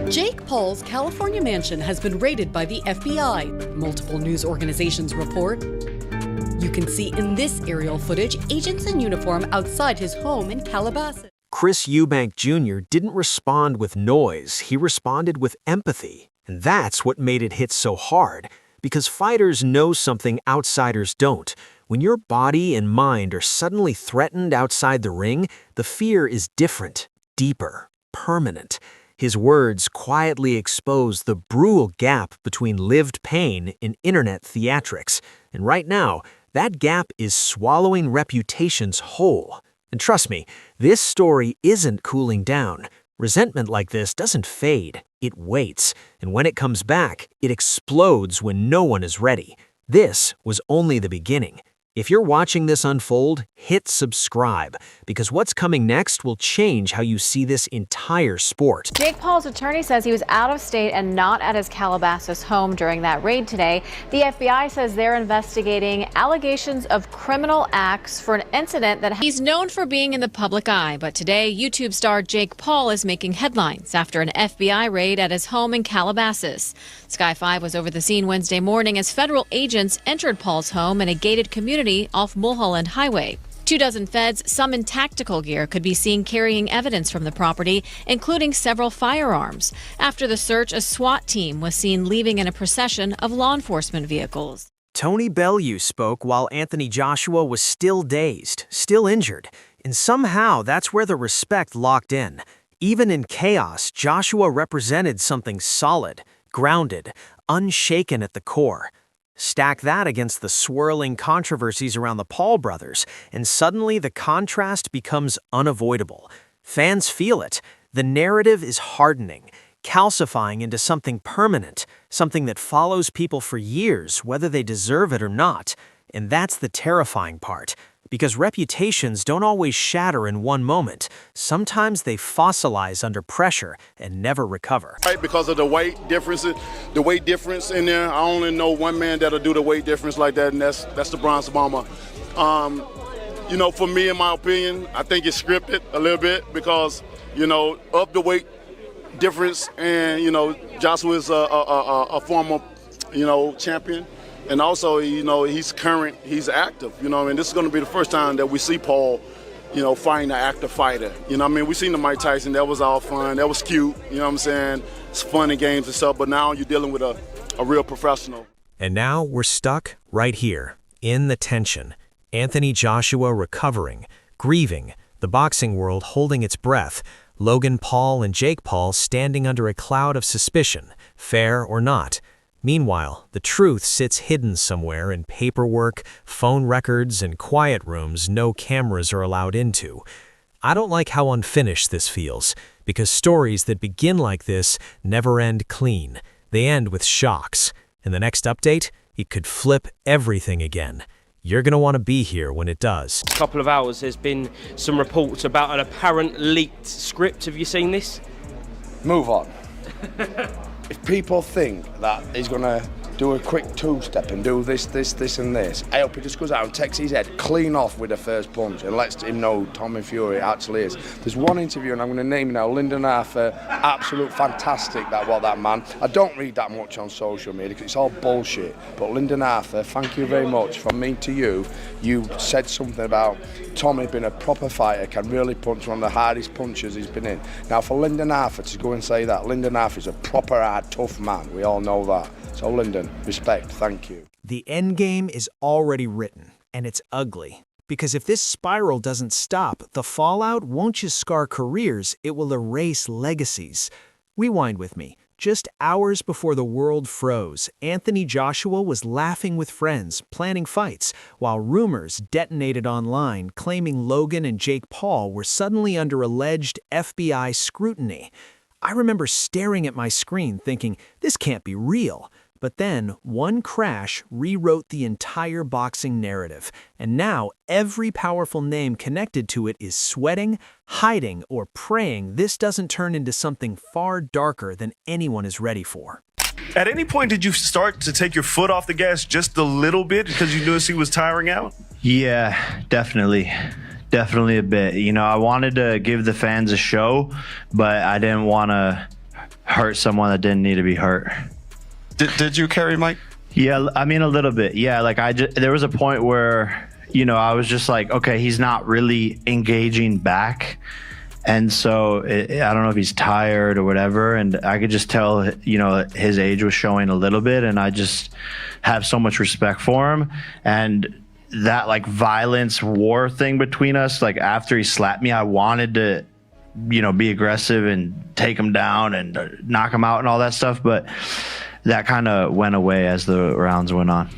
Jake Paul's California mansion has been raided by the FBI, multiple news organizations report. You can see in this aerial footage agents in uniform outside his home in Calabasas. Chris Eubank Jr. didn't respond with noise, he responded with empathy. And that's what made it hit so hard, because fighters know something outsiders don't. When your body and mind are suddenly threatened outside the ring, the fear is different, deeper, permanent. His words quietly expose the brutal gap between lived pain and internet theatrics. And right now, that gap is swallowing reputations whole. And trust me, this story isn't cooling down. Resentment like this doesn't fade, it waits. And when it comes back, it explodes when no one is ready. This was only the beginning. If you're watching this unfold, hit subscribe, because what's coming next will change how you see this entire sport. Jake Paul's attorney says he was out of state and not at his Calabasas home during that raid today. The FBI says they're investigating allegations of criminal acts for an incident that he's known for being in the public eye. But today, YouTube star Jake Paul is making headlines after an FBI raid at his home in Calabasas. Sky 5 was over the scene Wednesday morning as federal agents entered Paul's home in a gated community off Mulholland Highway. 24 feds, some in tactical gear, could be seen carrying evidence from the property, including several firearms. After the search, a SWAT team was seen leaving in a procession of law enforcement vehicles. Tony Bellew spoke while Anthony Joshua was still dazed, still injured. And somehow that's where the respect locked in. Even in chaos, Joshua represented something solid, grounded, unshaken at the core. Stack that against the swirling controversies around the Paul brothers, and suddenly the contrast becomes unavoidable. Fans feel it. The narrative is hardening, calcifying into something permanent, something that follows people for years, whether they deserve it or not. And that's the terrifying part. Because reputations don't always shatter in one moment. Sometimes they fossilize under pressure and never recover. Right, because of the weight differences, the weight difference in there. I only know one man that'll do the weight difference like that, and that's the Bronze Bomber. You know, for me, in my opinion, I think it's scripted a little bit because, you know, of the weight difference, and you know, Joshua is a former, you know, champion. And also, you know, he's current, he's active, you know, and this is going to be the first time that we see Paul, you know, fighting an active fighter. You know what I mean? We seen the Mike Tyson, that was all fun, that was cute, you know what I'm saying? It's fun and games and stuff, but now you're dealing with a real professional. And now we're stuck right here, in the tension. Anthony Joshua recovering, grieving, the boxing world holding its breath, Logan Paul and Jake Paul standing under a cloud of suspicion, fair or not. Meanwhile, the truth sits hidden somewhere in paperwork, phone records, and quiet rooms no cameras are allowed into. I don't like how unfinished this feels, because stories that begin like this never end clean. They end with shocks. In the next update, it could flip everything again. You're going to want to be here when it does. A couple of hours, there's been some reports about an apparent leaked script. Have you seen this? Move on. If people think that he's going to do a quick two-step and do this, and this, I hope he just goes out and takes his head clean off with the first punch and lets him know Tommy Fury actually is. There's one interview, and I'm going to name it now, Lyndon Arthur, absolute fantastic, that man. I don't read that much on social media because it's all bullshit, but Lyndon Arthur, thank you very much. From me to you, you said something about Tommy being a proper fighter, can really punch, one of the hardest punches he's been in. Now for Lyndon Arthur to go and say that, Lyndon Arthur is a proper hard, tough man, we all know that. So Lyndon, respect, thank you. The endgame is already written, and it's ugly. Because if this spiral doesn't stop, the fallout won't just scar careers, it will erase legacies. Rewind with me. Just hours before the world froze, Anthony Joshua was laughing with friends, planning fights, while rumors detonated online claiming Logan and Jake Paul were suddenly under alleged FBI scrutiny. I remember staring at my screen thinking, this can't be real. But then, one crash rewrote the entire boxing narrative, and now every powerful name connected to it is sweating, hiding, or praying this doesn't turn into something far darker than anyone is ready for. At any point, did you start to take your foot off the gas just a little bit because you noticed he was tiring out? Yeah, definitely. Definitely a bit. You know, I wanted to give the fans a show, but I didn't want to hurt someone that didn't need to be hurt. Did you carry Mike? Yeah, I mean, a little bit. Yeah, like there was a point where, I was just like, okay, he's not really engaging back. And so I don't know if he's tired or whatever. And I could just tell, his age was showing a little bit. And I just have so much respect for him. And that like violence war thing between us, like after he slapped me, I wanted to, be aggressive and take him down and knock him out and all that stuff. But that kind of went away as the rounds went on.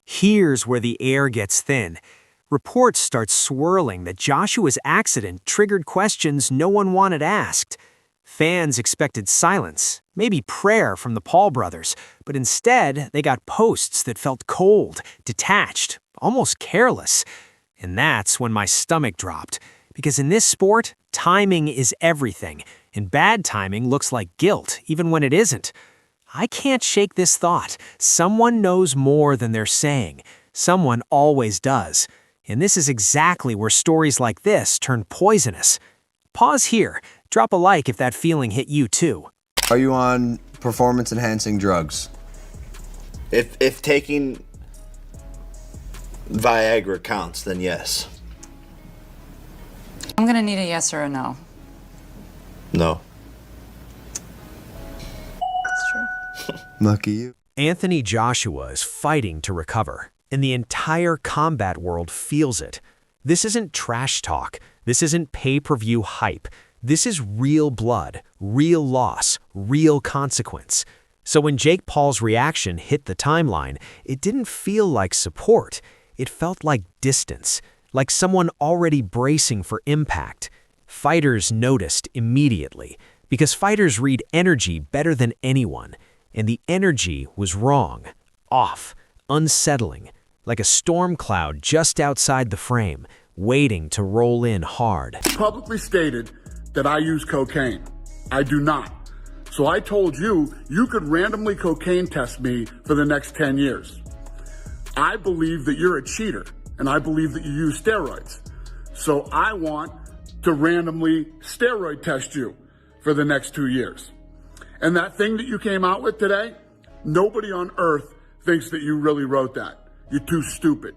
Here's where the air gets thin. Reports start swirling that Joshua's accident triggered questions no one wanted asked. Fans expected silence, maybe prayer from the Paul brothers, but instead they got posts that felt cold, detached, almost careless. And that's when my stomach dropped, because in this sport, timing is everything, and bad timing looks like guilt, even when it isn't. I can't shake this thought. Someone knows more than they're saying. Someone always does. And this is exactly where stories like this turn poisonous. Pause here. Drop a like if that feeling hit you too. Are you on performance-enhancing drugs? If taking Viagra counts, then yes. I'm gonna need a yes or a no. No. That's true. Lucky you. Anthony Joshua is fighting to recover, and the entire combat world feels it. This isn't trash talk. This isn't pay-per-view hype. This is real blood, real loss, real consequence. So when Jake Paul's reaction hit the timeline, it didn't feel like support. It felt like distance, like someone already bracing for impact. Fighters noticed immediately, because fighters read energy better than anyone, and the energy was wrong, off, unsettling, like a storm cloud just outside the frame, waiting to roll in hard. Publicly stated that I use cocaine. I do not. So I told you, you could randomly cocaine test me for the next 10 years. I believe that you're a cheater, and I believe that you use steroids. So I want to randomly steroid test you for the next 2 years. And that thing that you came out with today, nobody on earth thinks that you really wrote that. You're too stupid.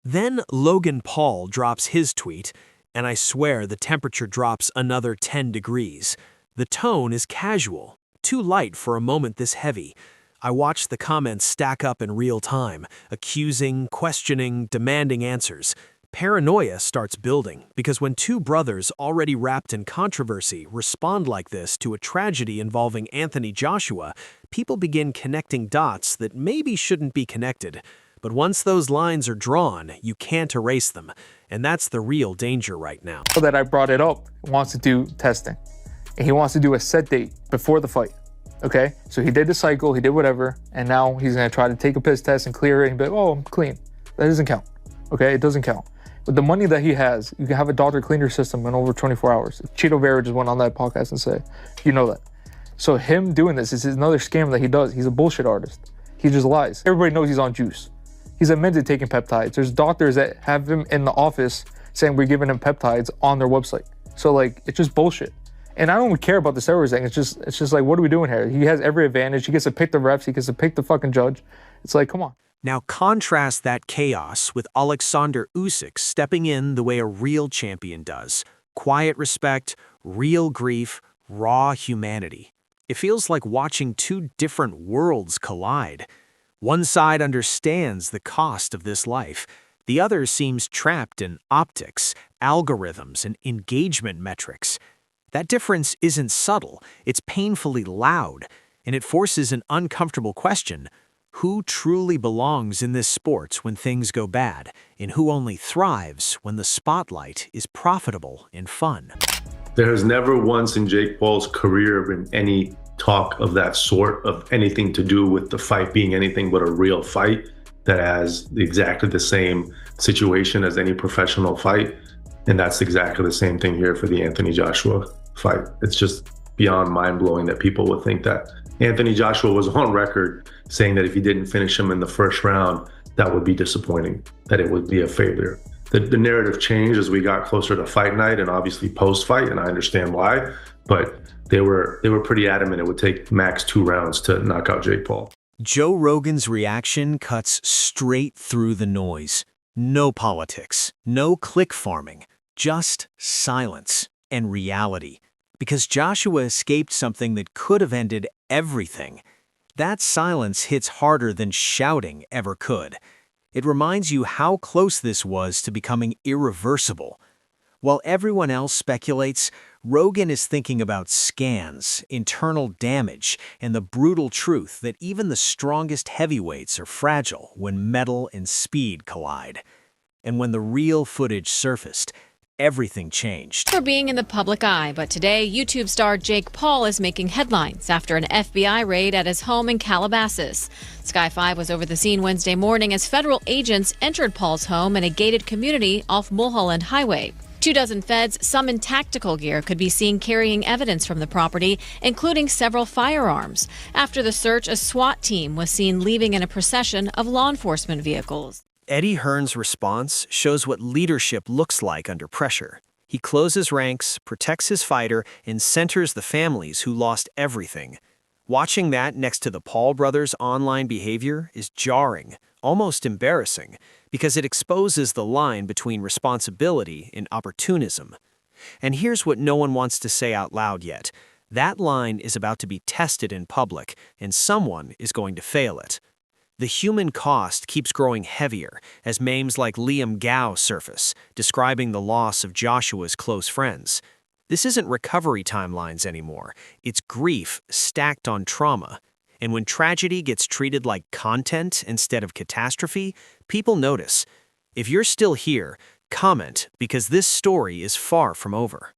Then Logan Paul drops his tweet, and I swear the temperature drops another 10 degrees. The tone is casual, too light for a moment this heavy. I watch the comments stack up in real time, accusing, questioning, demanding answers. Paranoia starts building, because when two brothers already wrapped in controversy respond like this to a tragedy involving Anthony Joshua, people begin connecting dots that maybe shouldn't be connected. But once those lines are drawn, you can't erase them. And that's the real danger right now. That I brought it up wants to do testing. And he wants to do a set date before the fight. Okay? So he did the cycle, he did whatever, and now he's going to try to take a piss test and clear it and be like, oh, I'm clean. That doesn't count. Okay? It doesn't count. With the money that he has, you can have a doctor clean your system in over 24 hours. Cheeto Vera just went on that podcast and said, you know that. So him doing this is another scam that he does. He's a bullshit artist. He just lies. Everybody knows he's on juice. He's admitted taking peptides. There's doctors that have him in the office saying we're giving him peptides on their website. So like, it's just bullshit. And I don't care about the steroids thing. It's just like, what are we doing here? He has every advantage. He gets to pick the refs. He gets to pick the fucking judge. It's like, come on. Now contrast that chaos with Alexander Usyk stepping in the way a real champion does. Quiet respect, real grief, raw humanity. It feels like watching two different worlds collide. One side understands the cost of this life. The other seems trapped in optics, algorithms, and engagement metrics. That difference isn't subtle, it's painfully loud, and it forces an uncomfortable question. Who truly belongs in this sport when things go bad, and who only thrives when the spotlight is profitable and fun? There has never once in Jake Paul's career been any talk of that sort, of anything to do with the fight being anything but a real fight that has exactly the same situation as any professional fight. And that's exactly the same thing here for the Anthony Joshua fight. It's just beyond mind-blowing that people would think that. Anthony Joshua was on record saying that if he didn't finish him in the first round, that would be disappointing, that it would be a failure. The narrative changed as we got closer to fight night and obviously post-fight, and I understand why. But they were pretty adamant it would take max 2 rounds to knock out Jake Paul. Joe Rogan's reaction cuts straight through the noise. No politics, no click farming, just silence and reality. Because Joshua escaped something that could have ended everything. That silence hits harder than shouting ever could. It reminds you how close this was to becoming irreversible. While everyone else speculates, Rogan is thinking about scans, internal damage, and the brutal truth that even the strongest heavyweights are fragile when metal and speed collide. And when the real footage surfaced, everything changed. For being in the public eye, but today YouTube star Jake Paul is making headlines after an FBI raid at his home in Calabasas. Sky 5 was over the scene Wednesday morning as federal agents entered Paul's home in a gated community off Mulholland Highway. 24 feds, some in tactical gear, could be seen carrying evidence from the property, including several firearms. After the search, a SWAT team was seen leaving in a procession of law enforcement vehicles. Eddie Hearn's response shows what leadership looks like under pressure. He closes ranks, protects his fighter, and centers the families who lost everything. Watching that next to the Paul brothers' online behavior is jarring, almost embarrassing, because it exposes the line between responsibility and opportunism. And here's what no one wants to say out loud yet. That line is about to be tested in public, and someone is going to fail it. The human cost keeps growing heavier as memes like Liam Gao surface, describing the loss of Joshua's close friends. This isn't recovery timelines anymore. It's grief stacked on trauma. And when tragedy gets treated like content instead of catastrophe, people notice. If you're still here, comment because this story is far from over.